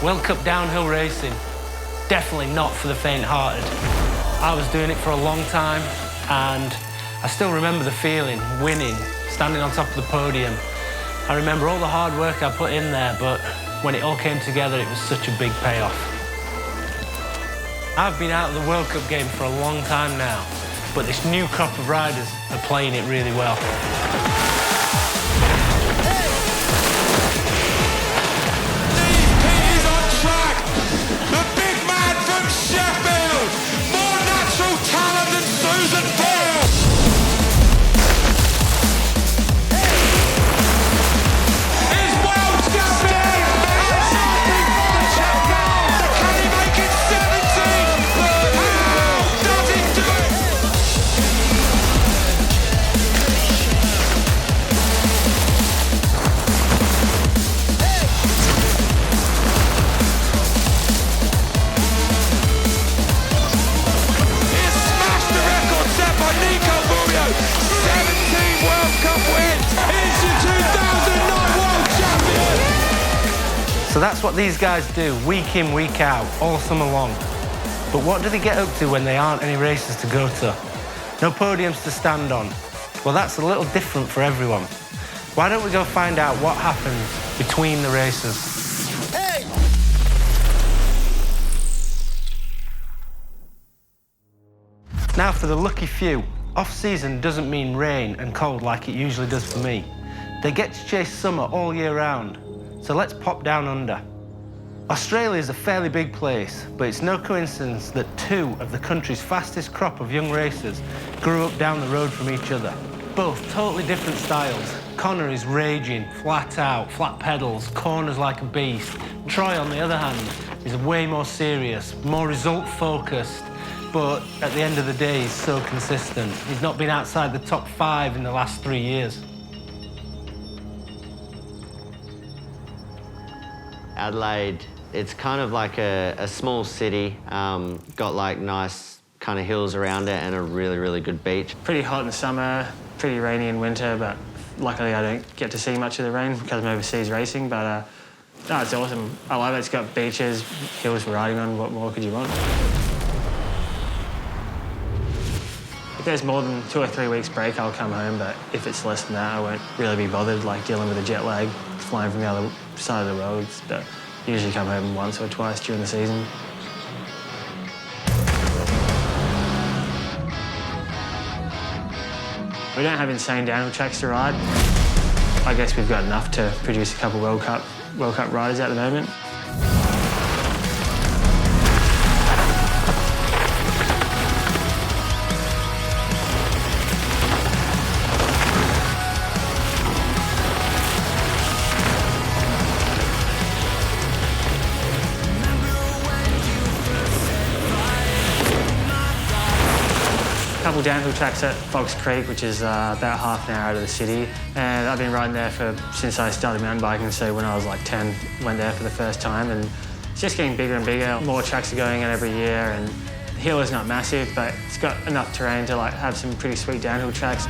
World Cup downhill racing, definitely not for the faint-hearted. I was doing it for a long time, and I still remember the feeling, winning, standing on top of the podium. I remember all the hard work I put in there, but when it all came together, it was such a big payoff. I've been out of the World Cup game for a long time now, but this new crop of riders are playing it really well. So that's what these guys do, week in, week out, all summer long. But what do they get up to when there aren't any races to go to? No podiums to stand on. Well, that's a little different for everyone. Why don't we go find out what happens between the races? Hey! Now for the lucky few, off-season doesn't mean rain and cold like it usually does for me. They get to chase summer all year round. So let's pop down under. Australia is a fairly big place, but it's no coincidence that two of the country's fastest crop of young racers grew up down the road from each other. Both totally different styles. Connor is raging, flat out, flat pedals, corners like a beast. Troy, on the other hand, is way more serious, more result-focused, but at the end of the day, he's so consistent. He's not been outside the top 5 in the last 3 years. Adelaide, it's kind of like a small city, got like nice kind of hills around it and a really, really good beach. Pretty hot in the summer, pretty rainy in winter, but luckily I don't get to see much of the rain because I'm overseas racing, but no, it's awesome. I love it. It's got beaches, hills for riding on. What more could you want? If there's more than 2 or 3 weeks break, I'll come home, but if it's less than that, I won't really be bothered, like dealing with the jet lag, flying from the other side of the world. But usually come home once or twice during the season. We don't have insane downhill tracks to ride. I guess we've got enough to produce a couple World Cup riders at the moment. Couple downhill tracks at Fox Creek, which is about half an hour out of the city. And I've been riding there since I started mountain biking, so when I was like 10, went there for the first time, and it's just getting bigger and bigger. More tracks are going in every year, and the hill is not massive, but it's got enough terrain to like have some pretty sweet downhill tracks.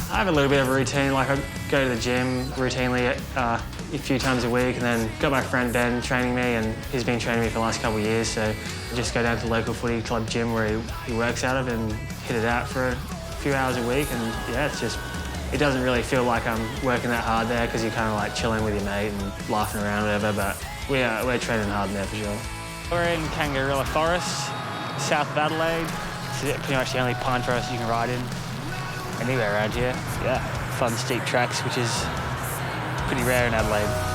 I have a little bit of a routine, like I go to the gym routinely a few times a week, and then got my friend Ben training me, and he's been training me for the last couple of years, so I just go down to the local footy club gym where he works out of and hit it out for a few hours a week, and yeah, it doesn't really feel like I'm working that hard there because you're kind of like chilling with your mate and laughing around or whatever, but we're training hard in there for sure. We're in Kangaroo Forest, south of Adelaide. It's pretty much the only pine forest you can ride in. Anywhere around here, yeah. Fun steep tracks, which is pretty rare in Adelaide.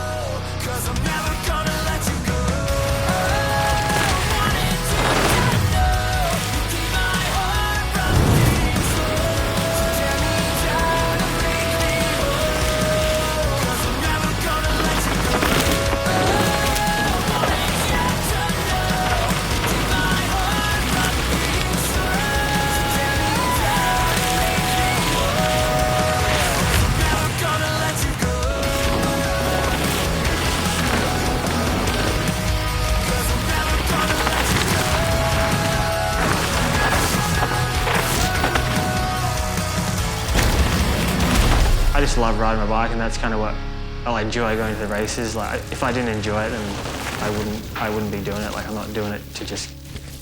I just love riding my bike, and that's kind of what I enjoy going to the races. Like, if I didn't enjoy it, then I wouldn't be doing it. Like, I'm not doing it to just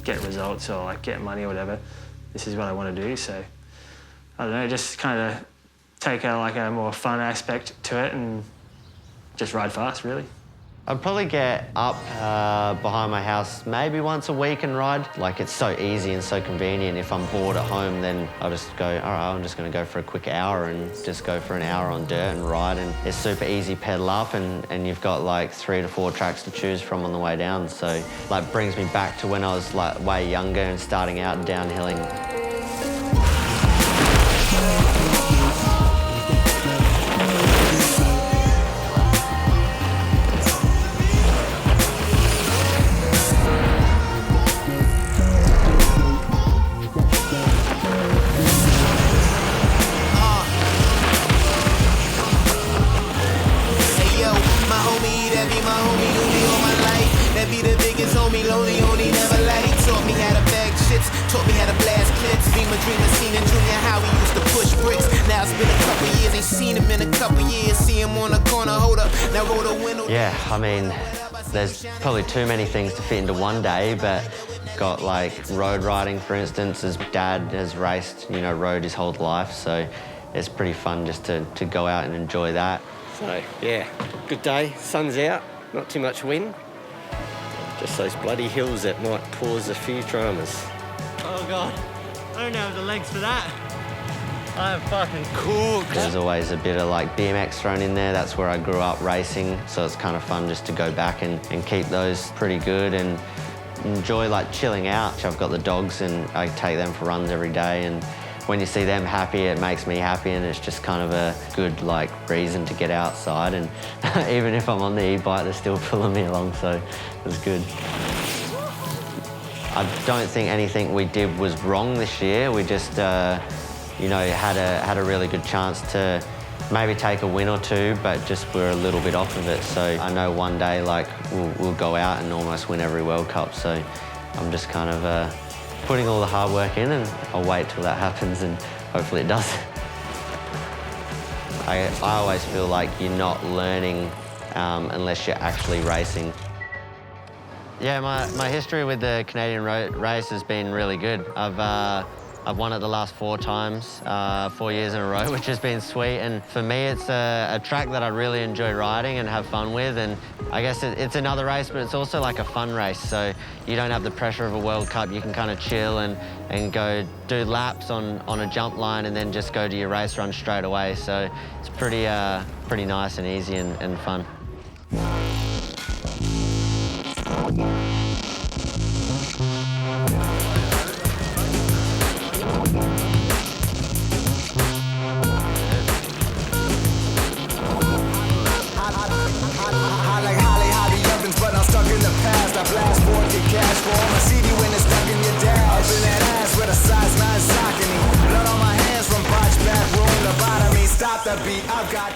get results or like get money or whatever. This is what I want to do. So I don't know, just kind of take a more fun aspect to it and just ride fast, really. I'd probably get up behind my house maybe once a week and ride. Like, it's so easy and so convenient. If I'm bored at home, then I'll just go, all right, I'm just going to go for a quick hour and just go for an hour on dirt and ride. And it's super easy pedal up, and you've got like 3 to 4 tracks to choose from on the way down. So like brings me back to when I was like way younger and starting out and downhilling. Taught me how to blast clips, beam a dreamer, seen in junior how we used to push bricks. Now it's been a couple years, ain't seen him in a couple years. See him on the corner, hold up, now roll the window. Yeah, I mean, there's probably too many things to fit into one day, but got like road riding, for instance. His dad has raced, you know, road his whole life, so it's pretty fun just to go out and enjoy that. So, yeah, good day, sun's out, not too much wind. Just those bloody hills that might cause a few dramas. Oh God, I don't have the legs for that. I am fucking cooked. There's always a bit of like BMX thrown in there. That's where I grew up racing, so it's kind of fun just to go back and keep those pretty good and enjoy like chilling out. I've got the dogs and I take them for runs every day, and when you see them happy, it makes me happy, and it's just kind of a good like reason to get outside. And even if I'm on the e-bike, they're still pulling me along, so it's good. I don't think anything we did was wrong this year. We just, you know, had a really good chance to maybe take a win or two, but just we're a little bit off of it. So I know one day, like, we'll go out and almost win every World Cup. So I'm just kind of putting all the hard work in, and I'll wait till that happens, and hopefully it does. I always feel like you're not learning unless you're actually racing. Yeah, my history with the Canadian race has been really good. I've won it the last 4 times, 4 years in a row, which has been sweet. And for me, it's a track that I really enjoy riding and have fun with. And I guess it's another race, but it's also like a fun race. So you don't have the pressure of a World Cup. You can kind of chill and go do laps on a jump line and then just go to your race run straight away. So it's pretty nice and easy and fun.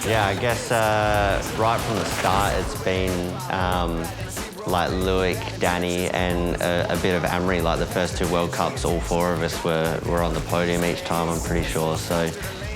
Yeah, I guess right from the start it's been like Loic, Danny and a bit of Amaury. Like the first 2 World Cups, all 4 of us were on the podium each time, I'm pretty sure. So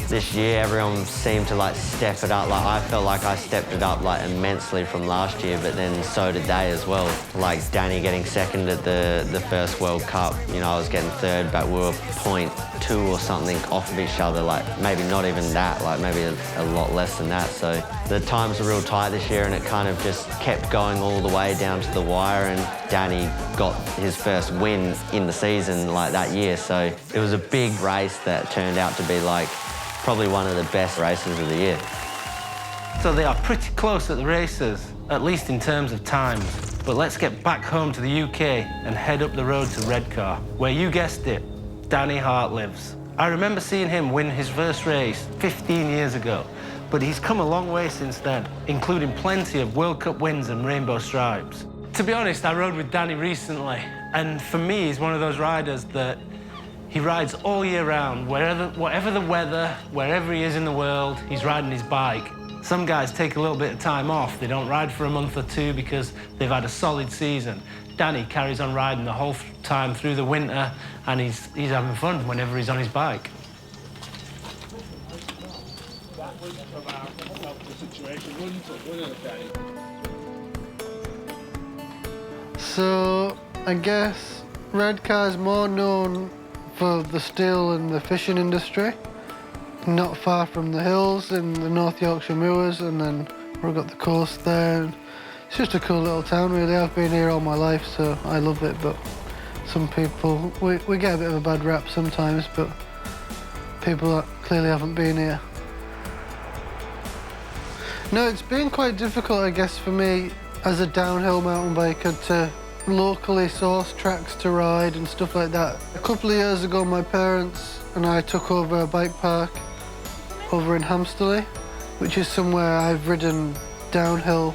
this year everyone seemed to like step it up. Like I felt like I stepped it up like immensely from last year, but then so did they as well. Like Danny getting second at the first World Cup, you know, I was getting third, but we were 0.2 or something off of each other, like maybe not even that, like maybe a lot less than that. So the times were real tight this year, and it kind of just kept going all the way down to the wire, and Danny got his first win in the season like that year. So it was a big race that turned out to be like probably one of the best races of the year. So they are pretty close at the races, at least in terms of times. But let's get back home to the UK and head up the road to Redcar, where you guessed it, Danny Hart lives. I remember seeing him win his first race 15 years ago, but he's come a long way since then, including plenty of World Cup wins and rainbow stripes. To be honest, I rode with Danny recently, and for me, he's one of those riders that he rides all year round, whatever the weather, wherever he is in the world, he's riding his bike. Some guys take a little bit of time off. They don't ride for a month or two because they've had a solid season. Danny carries on riding the whole time through the winter, and he's having fun whenever he's on his bike. So I guess Redcar is more known for the still and the fishing industry. Not far from the hills in the North Yorkshire Moors, and then we've got the coast there. And it's just a cool little town, really. I've been here all my life, so I love it, but some people, we get a bit of a bad rap sometimes, but people that clearly haven't been here. No, it's been quite difficult, I guess, for me as a downhill mountain biker to locally source tracks to ride and stuff like that. A couple of years ago, my parents and I took over a bike park over in Hamsterley, which is somewhere I've ridden downhill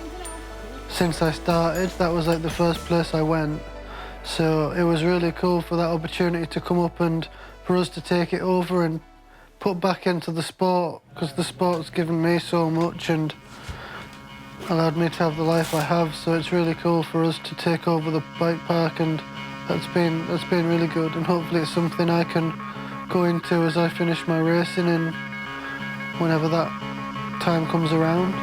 since I started. That was like the first place I went. So it was really cool for that opportunity to come up and for us to take it over and put back into the sport, because the sport's given me so much and allowed me to have the life I have. So it's really cool for us to take over the bike park, and that's been really good, and hopefully it's something I can go into as I finish my racing and whenever that time comes around.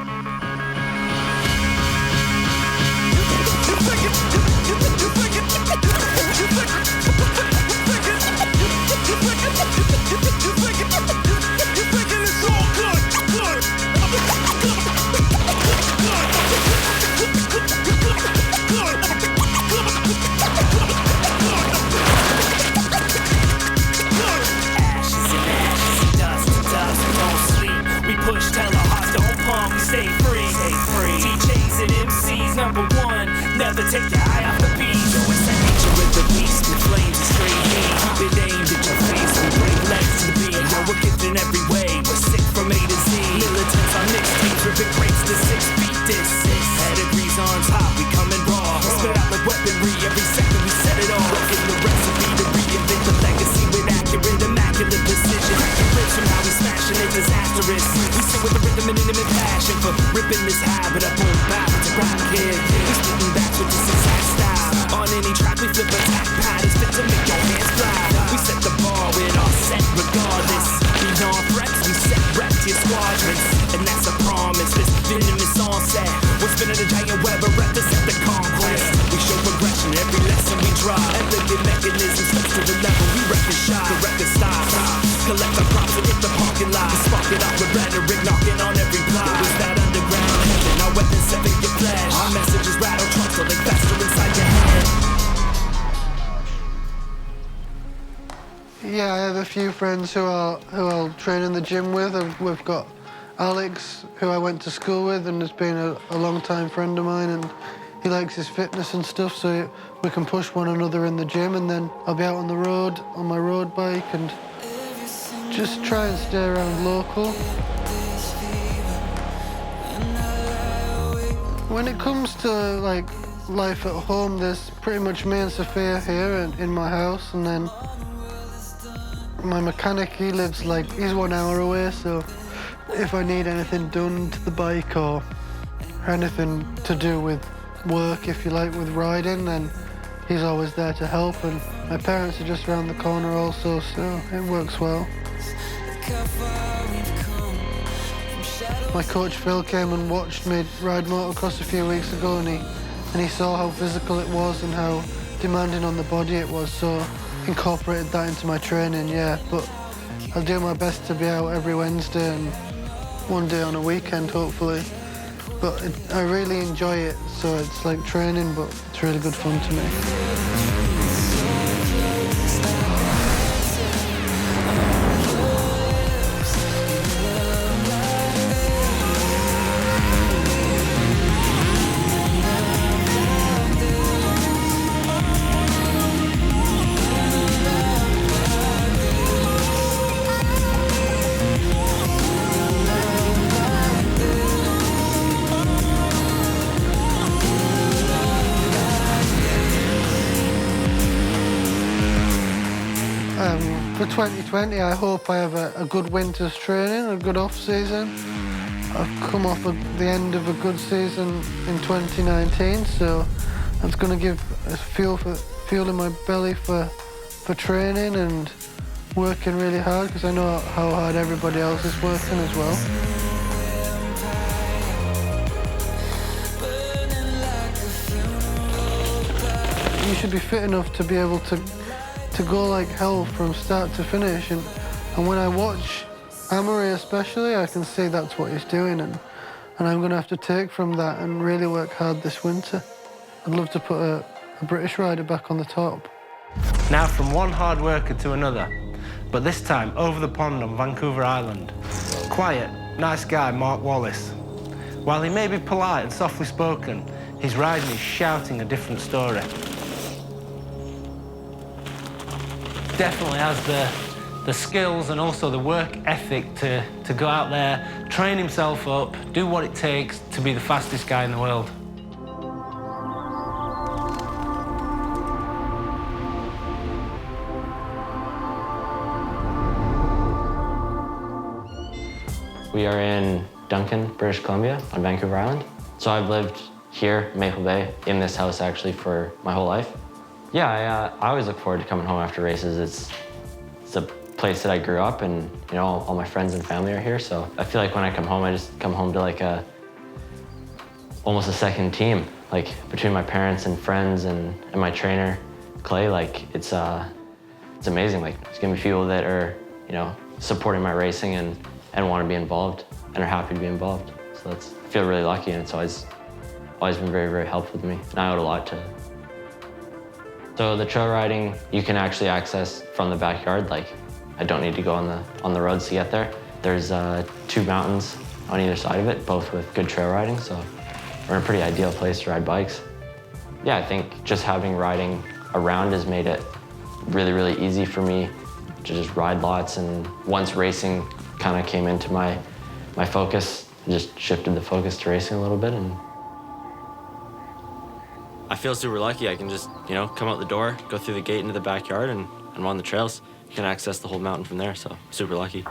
Never take your eye off the beat. Yo, it's that nature of the beast with flames and straight heat. Keep it aimed at your face and break legs to the beat. Yo, we're gifted in every way. We're sick from A to Z. Militants on mixtapes, ripping crates to 6 feet. This is pedigrees on top. We coming raw. Spit out like weaponry. Every second we set it off. Looking the recipe to reinvent the legacy with accurate, immaculate precision. Cracking ribs from how we smashing it disastrous. We sit with the rhythm and intimate passion for ripping this habit up on back to rock kid. We spitting back with this exact style. On any track we flip attack patterns fit to make your hands fly. We set the bar with our set regardless. Beyond threats we set rep to your squadrons, and that's a promise. This venomous onset. We're spinning a giant web of represent the conquest. We show progression every lesson we drop. And living mechanisms steps to the level we wreck the shot. The record stops. Collect the props and hit the parking lot. We spark it up with rhetoric knocking on every block. It was that underground heaven. Our weapons seven get flash. Our messages rattle trunks so they faster inside your head. Yeah, I have a few friends who I'll train in the gym with, and we've got Alex, who I went to school with and has been a long-time friend of mine, and he likes his fitness and stuff, so we can push one another in the gym, and then I'll be out on the road on my road bike and just try and stay around local. When it comes to like life at home, there's pretty much me and Sophia here in my house, and then my mechanic, he's 1 hour away, so if I need anything done to the bike or anything to do with work, if you like, with riding, then he's always there to help, and my parents are just around the corner also, so it works well. My coach Phil came and watched me ride motocross a few weeks ago, and he saw how physical it was and how demanding on the body it was, so incorporated that into my training, yeah. But I'll do my best to be out every Wednesday and one day on a weekend, hopefully. But I really enjoy it, so it's like training, but it's really good fun to me. For 2020, I hope I have a good winter's training, a good off-season. I've come off the end of a good season in 2019, so that's going to give a fuel in my belly for training and working really hard, because I know how hard everybody else is working as well. You should be fit enough to be able to go like hell from start to finish, and when I watch Amaury especially, I can see that's what he's doing, and I'm going to have to take from that and really work hard this winter. I'd love to put a British rider back on the top. Now from one hard worker to another, but this time over the pond on Vancouver Island. Quiet, nice guy Mark Wallace. While he may be polite and softly spoken, his riding is shouting a different story. Definitely has the skills and also the work ethic to go out there, train himself up, do what it takes to be the fastest guy in the world. We are in Duncan, British Columbia, on Vancouver Island. So I've lived here, Maple Bay, in this house actually for my whole life. Yeah, I always look forward to coming home after races. It's a place that I grew up, and you know, all my friends and family are here. So I feel like when I come home, I just come home to like almost a second team. Like between my parents and friends and my trainer, Clay, like it's amazing. Like there's gonna be people that are, you know, supporting my racing and want to be involved and are happy to be involved. So I feel really lucky, and it's always been very, very helpful to me. And I owe it a lot to. So the trail riding you can actually access from the backyard. Like I don't need to go on the roads to get there. There's 2 mountains on either side of it, both with good trail riding. So we're in a pretty ideal place to ride bikes. Yeah, I think just having riding around has made it really, really easy for me to just ride lots. And once racing kind of came into my focus, I just shifted the focus to racing a little bit. And I feel super lucky. I can just, you know, come out the door, go through the gate into the backyard, and I'm on the trails. You can access the whole mountain from there, so super lucky.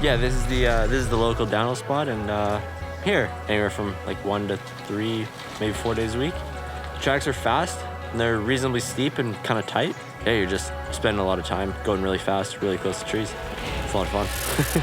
Yeah, this is the local downhill spot, and here anywhere from like 1 to 3, maybe 4 days a week. The tracks are fast and they're reasonably steep and kind of tight. Yeah, you're just spending a lot of time going really fast, really close to trees. It's a lot of fun.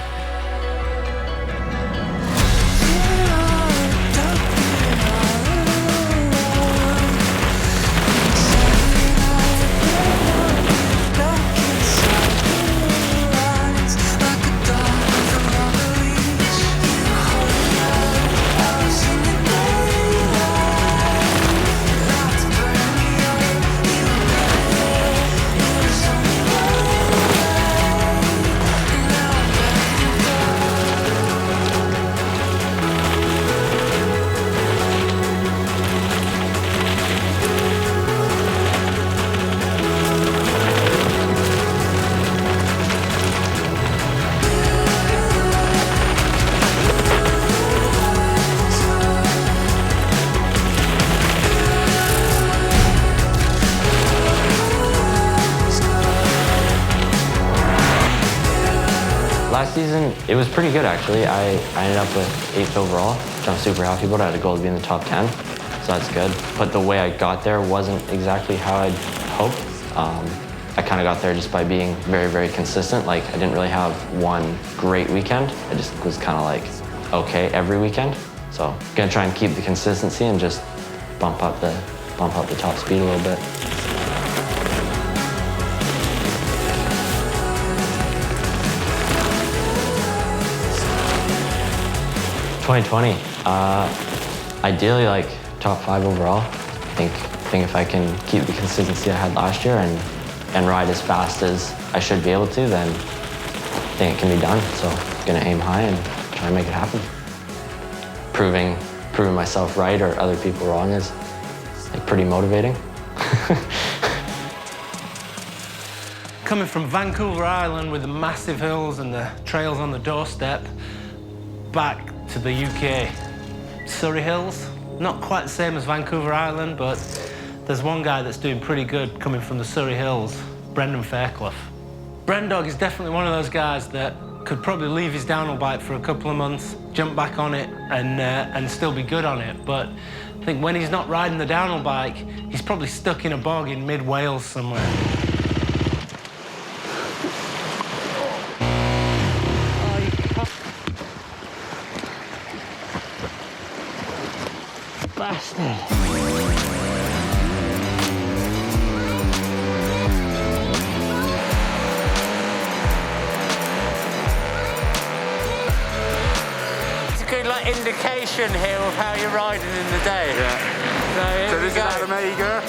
season, it was pretty good actually. I ended up with 8th overall, which I'm super happy about. I had a goal to be in the top 10, so that's good. But the way I got there wasn't exactly how I'd hoped. I kind of got there just by being very, very consistent. Like, I didn't really have one great weekend. I just was kind of like, okay every weekend. So gonna try and keep the consistency and just bump up the top speed a little bit. (2020) ideally like top 5 overall. I think if I can keep the consistency I had last year and ride as fast as I should be able to, then I think it can be done. So I'm gonna aim high and try and make it happen. Proving myself right or other people wrong is like pretty motivating. Coming from Vancouver Island with the massive hills and the trails on the doorstep, back to the UK. Surrey Hills, not quite the same as Vancouver Island, but there's one guy that's doing pretty good coming from the Surrey Hills, Brendan Fairclough. Brendog is definitely one of those guys that could probably leave his downhill bike for a couple of months, jump back on it, and still be good on it. But I think when he's not riding the downhill bike, he's probably stuck in a bog in mid-Wales somewhere. Bastard. It's a good indication here of how you're riding in the day. Yeah. So this is how the mega.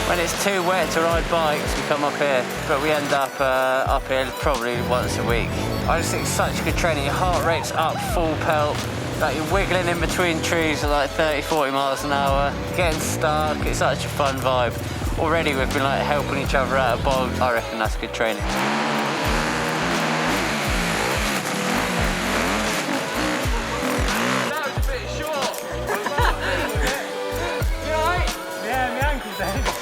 When it's too wet to ride bikes, we come up here, but we end up up here probably once a week. I just think it's such good training. Your heart rate's up, full pelt, like you're wiggling in between trees at like 30, 40 miles an hour, getting stuck. It's such a fun vibe. Already we've been like helping each other out of bogs. I reckon that's good training. That was a bit short. You alright? Yeah, my ankle's ache.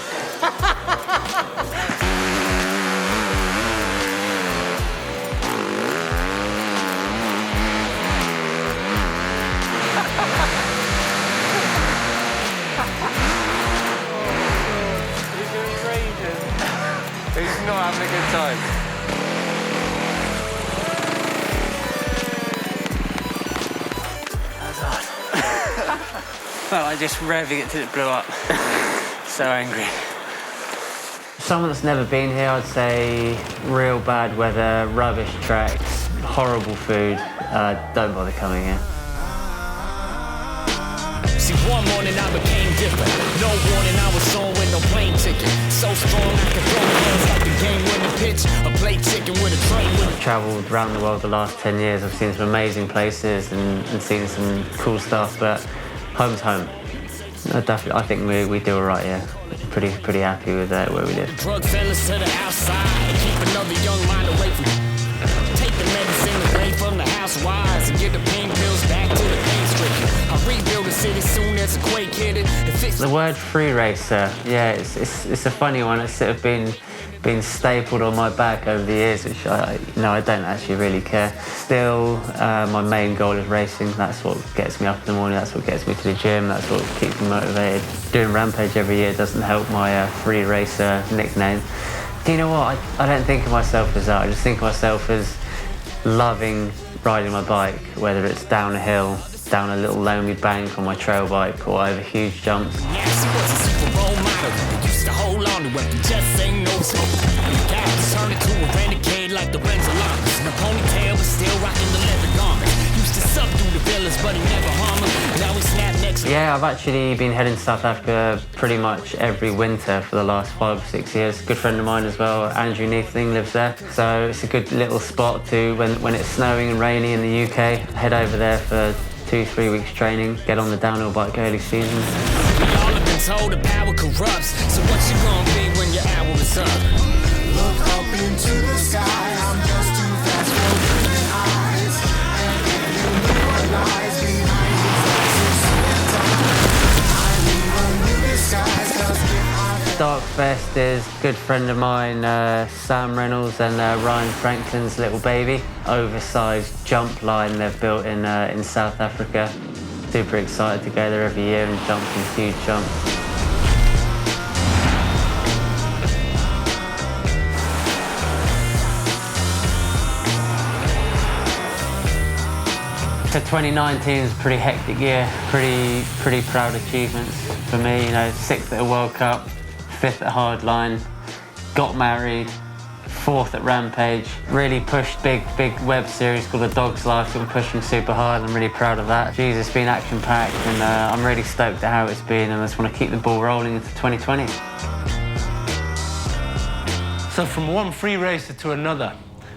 Who's not having a good time? That was hard. Felt like just revving it till it blew up. So angry. Someone that's never been here, I'd say real bad weather, rubbish tracks, horrible food. Don't bother coming here. See, one morning I became different. No warning, I was on with no plane ticket. So strong I could throw my hands like a game-winning pitch. A plate chicken with a train with I've travelled around the world the last 10 years. I've seen some amazing places and seen some cool stuff, but home's home. I think we do all right here. Pretty happy with where we live. drug fellas to the outside. Keep another young mind away from. Take the medicine away from the housewives and get the pain pills back to the pain stricken. I rebuild the city soon as a quake hit it. The word free racer, yeah, it's a funny one. It's sort of been stapled on my back over the years, which I don't actually really care. Still, my main goal is racing. That's what gets me up in the morning. That's what gets me to the gym. That's what keeps me motivated. Doing Rampage every year doesn't help my free racer nickname. Do you know what? I don't think of myself as that. I just think of myself as loving riding my bike, whether it's down a hill, down a little lonely bank on my trail bike, or over huge jumps. Yeah, she was a super role model. They used to hold on to it, just ain't no smoke. Guys turned into a renegade like the Renzolas. In a ponytail, but still rocking the leather garment. Used to subdue the villains, but he never harmed them. Now he snap next. Yeah, I've actually been heading to South Africa pretty much every winter for the last 5 or 6 years. A good friend of mine as well, Andrew Neathling, lives there. So it's a good little spot to, when it's snowing and rainy in the UK, head over there for 2-3 weeks training, get on the downhill bike early season. We all have been told the power corrupts. So what you gonna be when your hour sir. Look up into the sky, I'm just too fast for human eyes. And if you knew what lies behind these exits and time, I leave a new disguise, 'cause if I Darkfest is a good friend of mine, Sam Reynolds and Ryan Franklin's little baby. Oversized jump line they've built in South Africa. Super excited to go there every year and jump some huge jumps. So 2019 was a pretty hectic year, pretty proud achievements for me. You know, 6th at a World Cup, 5th at Hardline, got married, 4th at Rampage. Really pushed big web series called A Dog's Life. Been pushing super hard. I'm really proud of that. Jeez, it's been action packed, and I'm really stoked at how it's been, and I just want to keep the ball rolling into 2020. So from one free racer to another,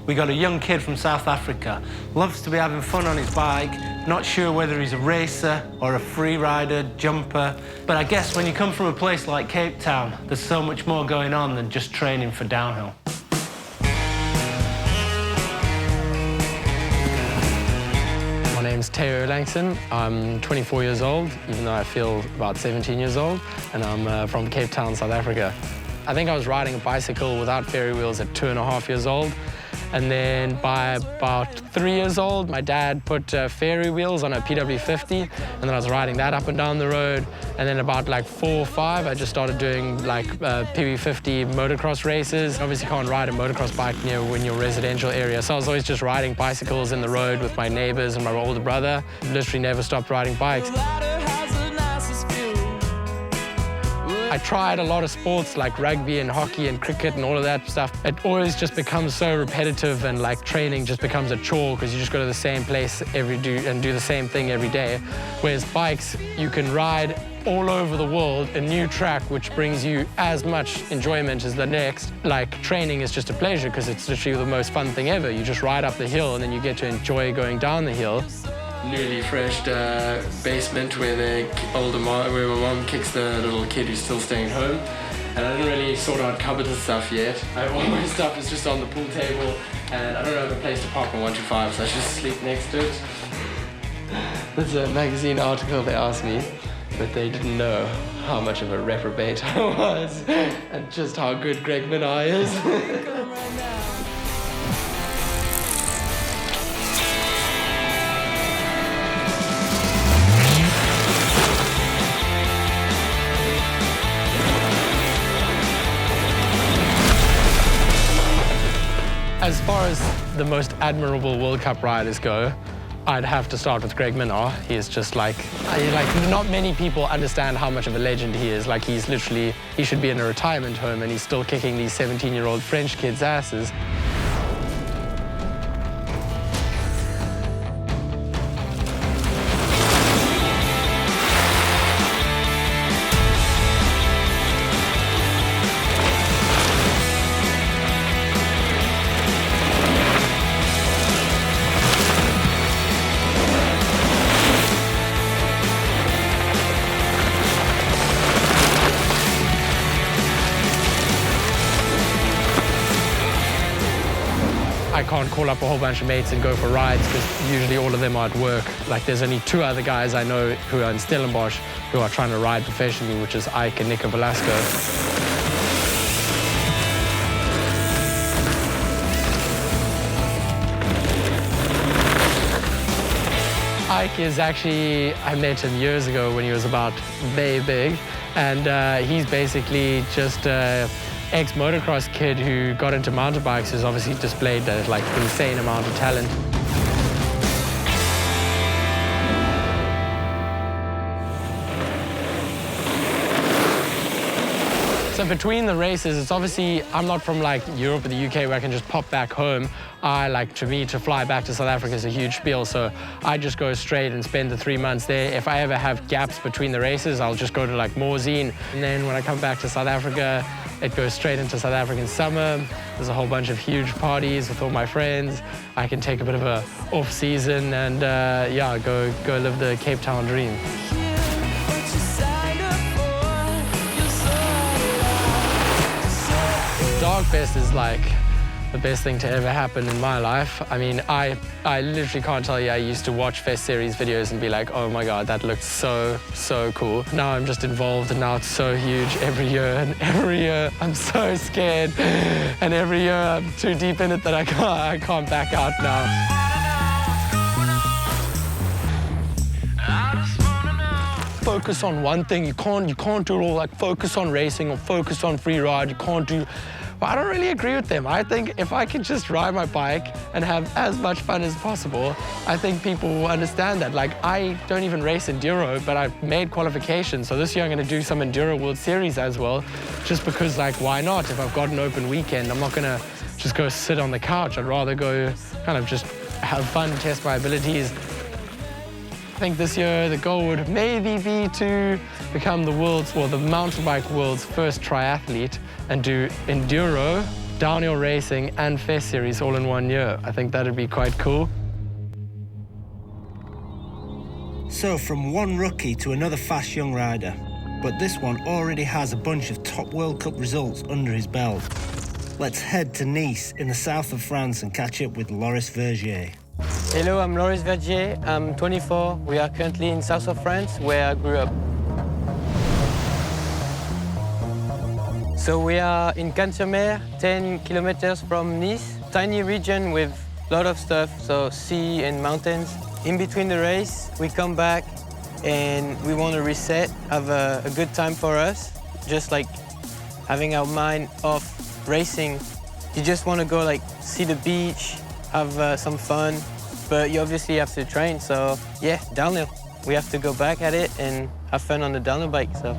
we got a young kid from South Africa, loves to be having fun on his bike, not sure whether he's a racer or a free rider, jumper. But I guess when you come from a place like Cape Town, there's so much more going on than just training for downhill. My name's Teo Langston. I'm 24 years old, even though I feel about 17 years old, and I'm from Cape Town, South Africa. I think I was riding a bicycle without fairy wheels at 2.5 years old. And then by about 3 years old, my dad put fairy wheels on a PW50, and then I was riding that up and down the road. And then about like 4 or 5, I just started doing like PW50 motocross races. Obviously can't ride a motocross bike in your residential area, so I was always just riding bicycles in the road with my neighbors and my older brother. Literally never stopped riding bikes. I tried a lot of sports like rugby and hockey and cricket and all of that stuff. It always just becomes so repetitive, and like training just becomes a chore because you just go to the same place and do the same thing every day. Whereas bikes, you can ride all over the world, a new track which brings you as much enjoyment as the next. Like training is just a pleasure because it's literally the most fun thing ever. You just ride up the hill and then you get to enjoy going down the hill. Newly freshed basement where where my mom kicks the little kid who's still staying home. And I didn't really sort out cupboards and stuff yet. All my stuff is just on the pool table, and I don't have a place to park my 125, so I just sleep next to it. There's a magazine article they asked me, but they didn't know how much of a reprobate I was and just how good Greg Minnar is. As far as the most admirable World Cup riders go, I'd have to start with Greg Minnar. He is just like not many people understand how much of a legend he is. Like he's literally, he should be in a retirement home and he's still kicking these 17-year-old French kids' asses. I can't call up a whole bunch of mates and go for rides because usually all of them are at work. Like there's only 2 other guys I know who are in Stellenbosch who are trying to ride professionally, which is Ike and Nico Velasco. Ike is actually, I met him years ago when he was about very big, and he's basically just ex-motocross kid who got into mountain bikes, who's obviously displayed an insane amount of talent. So between the races, it's obviously, I'm not from like Europe or the UK where I can just pop back home. To me, to fly back to South Africa is a huge spiel, so I just go straight and spend the 3 months there. If I ever have gaps between the races, I'll just go to like Moorzine. And then when I come back to South Africa, it goes straight into South African summer. There's a whole bunch of huge parties with all my friends. I can take a bit of a off season and yeah, go live the Cape Town dream. Fest is like the best thing to ever happen in my life. I mean, I literally can't tell you, I used to watch Fest Series videos and be like, oh my God, that looked so cool. Now I'm just involved and now it's so huge every year, and every year I'm so scared. And every year I'm too deep in it that I can't back out now. Focus on one thing. You can't do it all, like focus on racing or focus on free ride. You can't do. But I don't really agree with them. I think if I can just ride my bike and have as much fun as possible, I think people will understand that. Like, I don't even race enduro, but I've made qualifications. So this year I'm gonna do some Enduro World Series as well, just because, like, why not? If I've got an open weekend, I'm not gonna just go sit on the couch. I'd rather go kind of just have fun, test my abilities. I think this year the goal would maybe be to become the mountain bike world's first triathlete and do enduro, downhill racing and Fest Series all in 1 year. I think that'd be quite cool. So from one rookie to another fast young rider, but this one already has a bunch of top World Cup results under his belt. Let's head to Nice in the south of France and catch up with Loris Vergier. Hello, I'm Loris Vergier. I'm 24. We are currently in south of France, where I grew up. So we are in Cannes-sur-Mer, 10 kilometers from Nice. Tiny region with a lot of stuff, so sea and mountains. In between the race, we come back and we want to reset, have a good time for us. Just like having our mind off racing. You just want to go like see the beach, have some fun, but you obviously have to train, so yeah, downhill. We have to go back at it and have fun on the downhill bike, so.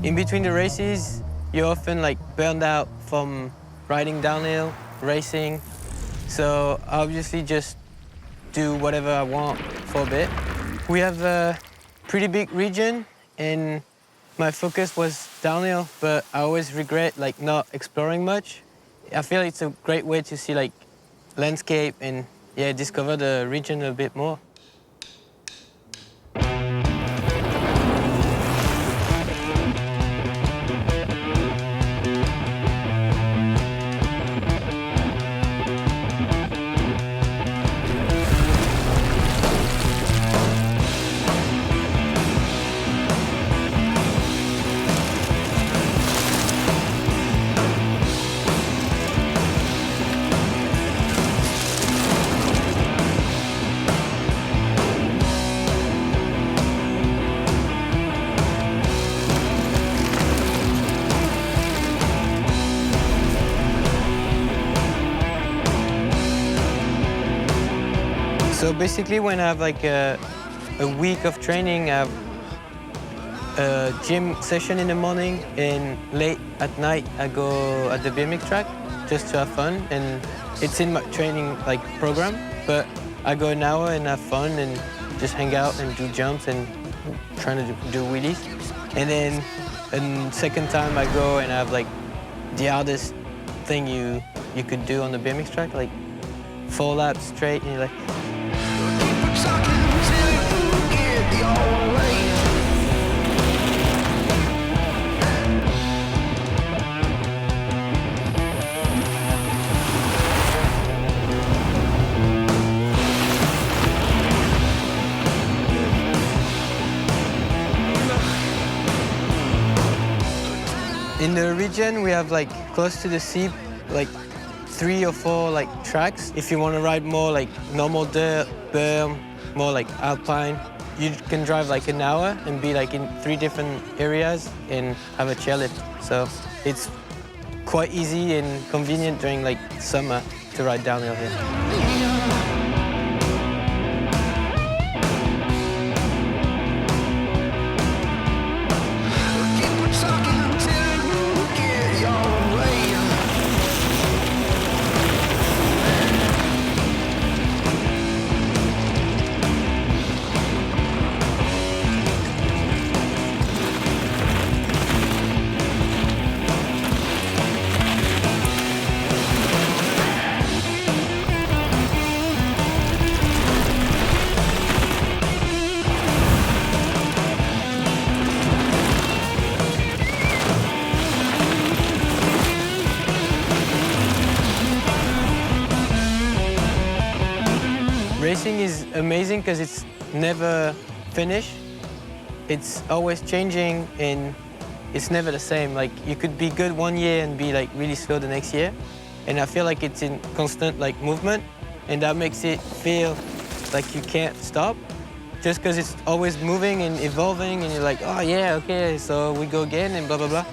In between the races, you're often like burned out from riding downhill, racing. So I obviously just do whatever I want for a bit. We have a pretty big region and my focus was downhill, but I always regret like not exploring much. I feel it's a great way to see like landscape and yeah, discover the region a bit more. So basically when I have like a week of training, I have a gym session in the morning and late at night I go at the BMX track just to have fun, and it's in my training like program, but I go an hour and have fun and just hang out and do jumps and trying to do wheelies. And then a second time I go and I have like the hardest thing you could do on the BMX track, like 4 laps straight, and you're like, in the region we have like close to the sea, like 3 or 4 like tracks. If you want to ride more like normal dirt, berm, more like alpine, you can drive like an hour and be like in 3 different areas and have a chairlift. So it's quite easy and convenient during like summer to ride downhill here. Racing is amazing because it's never finished. It's always changing and it's never the same. Like you could be good one year and be like really slow the next year. And I feel like it's in constant like movement and that makes it feel like you can't stop just because it's always moving and evolving and you're like, oh yeah, okay, so we go again and blah, blah, blah.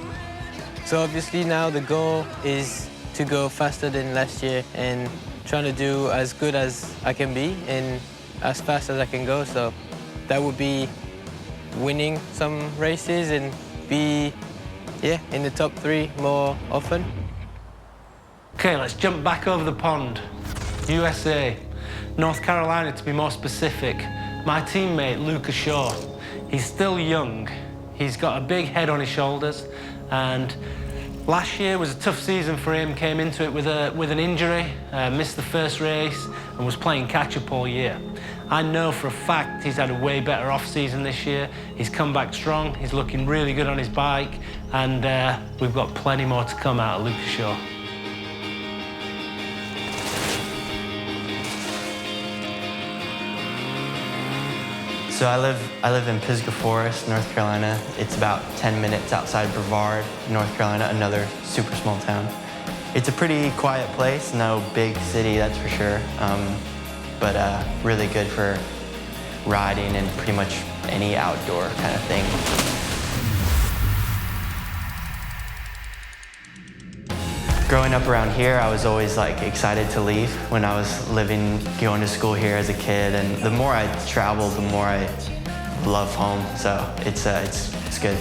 So obviously now the goal is to go faster than last year and trying to do as good as I can be and as fast as I can go. So that would be winning some races and be, yeah, in the top 3 more often. Okay, let's jump back over the pond. USA, North Carolina to be more specific. My teammate, Lucas Shaw, he's still young. He's got a big head on his shoulders and last year was a tough season for him, came into it with an injury, missed the first race and was playing catch-up all year. I know for a fact he's had a way better off-season this year. He's come back strong, he's looking really good on his bike and we've got plenty more to come out of Lucas Shaw. So I live in Pisgah Forest, North Carolina. It's about 10 minutes outside Brevard, North Carolina, another super small town. It's a pretty quiet place, no big city, that's for sure, but really good for riding and pretty much any outdoor kind of thing. Growing up around here, I was always like excited to leave when I was going to school here as a kid. And the more I travel, the more I love home. So it's good.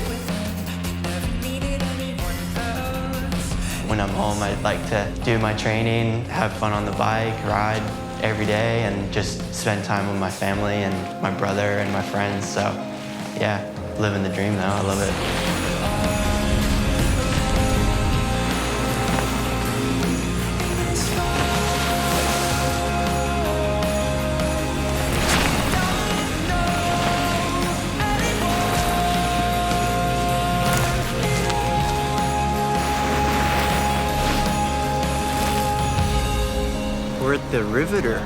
When I'm home, I like to do my training, have fun on the bike, ride every day, and just spend time with my family and my brother and my friends. So yeah, living the dream now. I love it. We're at the Riveter,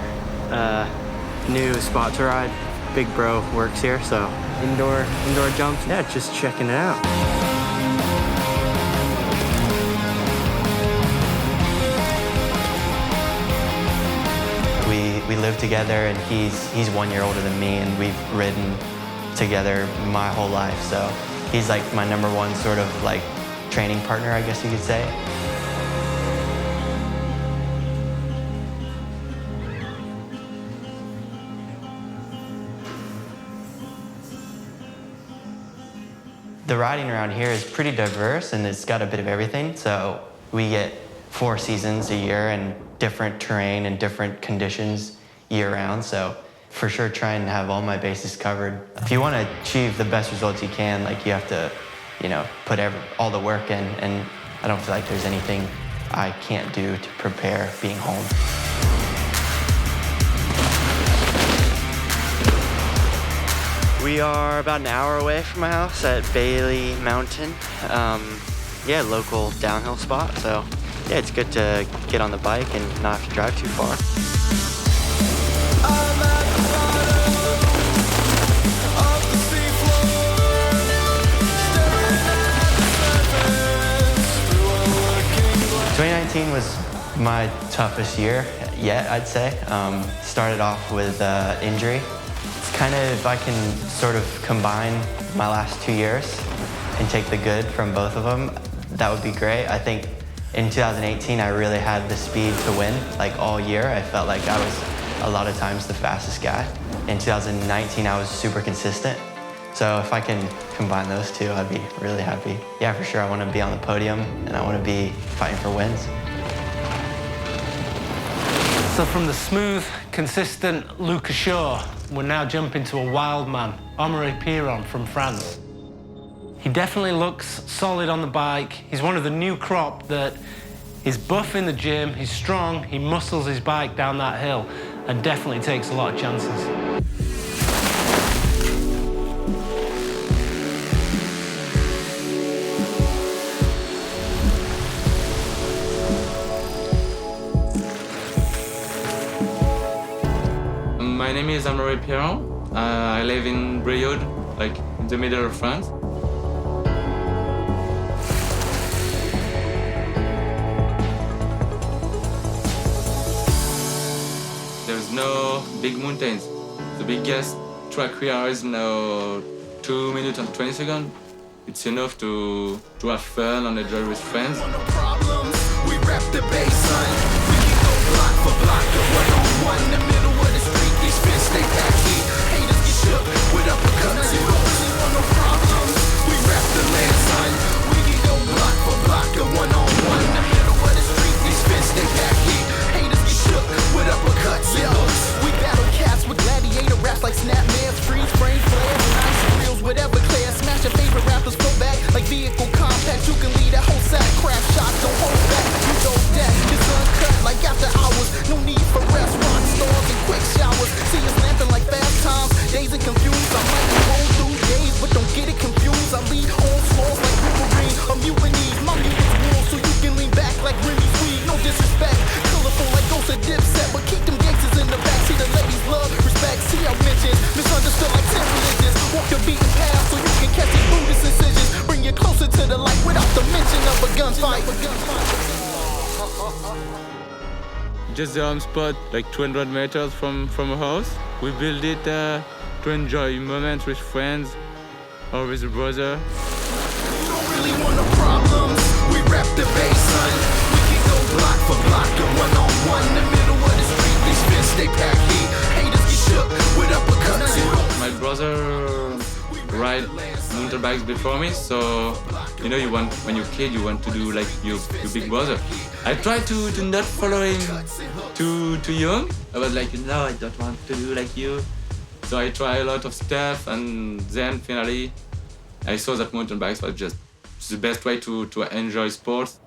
new spot to ride. Big bro works here, so indoor jumps. Yeah, just checking it out. We live together, and he's 1 year older than me, and we've ridden together my whole life. So he's like my #1 sort of like training partner, I guess you could say. The riding around here is pretty diverse and it's got a bit of everything. So we get 4 seasons a year and different terrain and different conditions year round. So for sure try and have all my bases covered. If you want to achieve the best results you can, like you have to, put all the work in, and I don't feel like there's anything I can't do to prepare being home. We are about an hour away from my house at Bailey Mountain. Yeah, local downhill spot. So yeah, it's good to get on the bike and not have to drive too far. I'm 2019 was My toughest year yet, I'd say. Started off with injury. It's kind of, I can sort of combine my last 2 years and take the good from both of them. That would be great. I think in 2018, I really had the speed to win, like all year. I felt like I was a lot of times the fastest guy. In 2019, I was super consistent. So if I can combine those two, I'd be really happy. Yeah, for sure, I want to be on the podium and I want to be fighting for wins. So from the smooth, consistent Lucas Shaw, we're now jumping to a wild man, Amaury Pierron from France. He definitely looks solid on the bike. He's one of the new crop that is buff in the gym, he's strong, he muscles his bike down that hill, and definitely takes a lot of chances. My name is Amaury Pierron. I live in Brioude, like in the middle of France. There's no big mountains. The biggest track we are is now 2 minutes and 20 seconds. It's enough to have fun and enjoy with friends. We rep the baseline. We can go block for block, the one-on-one in the middle of the street. These fists stay back heat. Haters get shook with uppercuts and rolls. No problems. We rep the landslide. We can go block for block, the one-on-one in the middle of the street. These fists stay back heat. Haters get shook with uppercuts and rolls. We battle cats with gladiator raps like Snapman's, freeze frame, flares, and ice reels, whatever clear. Smash your favorite rappers, go back like vehicle compact. You can lead that whole sack, crash shots, don't hold back. You know that it's uncut like after hours. No need for rest, rock stores and quick showers. See us lamping like fast times, dazed and confused. I might roll through days, but don't get it confused. I lead on floors like Wolverine, a mutiny. My music's warm, so you can lean back like Remy's weed. No disrespect, colorful like Ghost of Dipset, but keep them gangsters in the back. See the ladies love, respect, see how mentions misunderstood like 10 religions. Walk your beaten path so you can catch these Buddhist incisions. Bring you closer to the light without the mention of a gunfight. Just the home spot, like 200 meters from a house. We build it to enjoy moments with friends or with a brother. We don't really want no problems. We rep the baseline. We can go block for block, the one-on-one in the middle of the street. These fists stay pack heat. Haters get shook with uppercuts and rolls. My brother ride mountain bikes before me, so you know, when you're a kid, you want to do like your big brother. I tried to not follow him too young. I was like, no, I don't want to do like you. So I tried a lot of stuff, and then finally I saw that mountain bikes was just the best way to enjoy sports.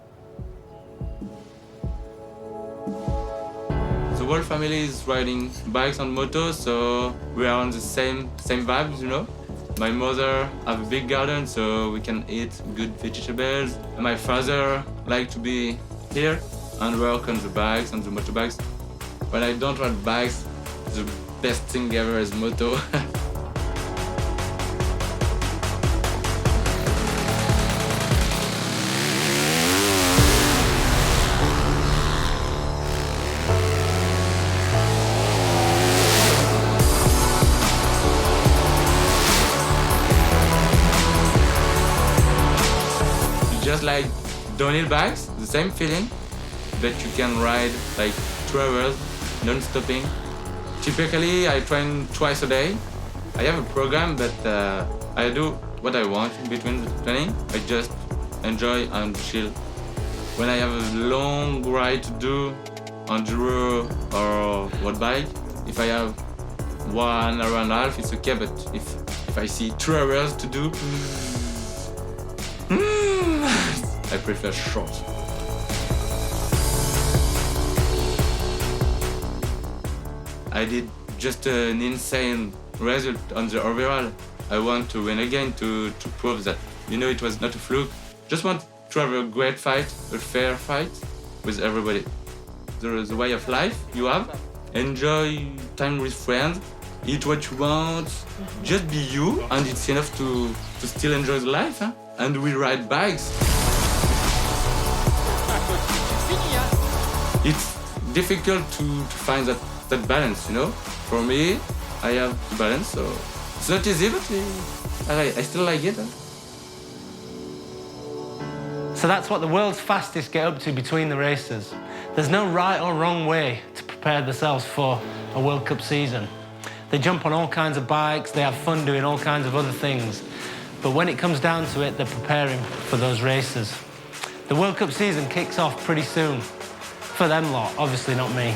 The whole family is riding bikes and motos, so we are on the same vibes, you know. My mother have a big garden, so we can eat good vegetables. My father like to be here and work on the bikes and the motorbikes. When I don't ride bikes, the best thing ever is moto. Just like downhill bikes, the same feeling, but you can ride like 2 hours non-stopping. Typically, I train twice a day. I have a program, but I do what I want in between the training. I just enjoy and chill. When I have a long ride to do, enduro or road bike, if I have 1 hour and a half, it's okay, but if I see 2 hours to do, I prefer short. I did just an insane result on the overall. I want to win again to prove that, you know, it was not a fluke. Just want to have a great fight, a fair fight with everybody. There is a way of life you have. Enjoy time with friends, eat what you want, just be you, and it's enough to still enjoy the life. Huh? And we ride bikes. it's difficult to find that balance, you know. For me, I have balance, so it's not easy, but I still like it. So that's what the world's fastest get up to between the races. There's no right or wrong way to prepare themselves for a World Cup season. They jump on all kinds of bikes, they have fun doing all kinds of other things. But when it comes down to it, they're preparing for those races. The World Cup season kicks off pretty soon. For them lot, obviously not me.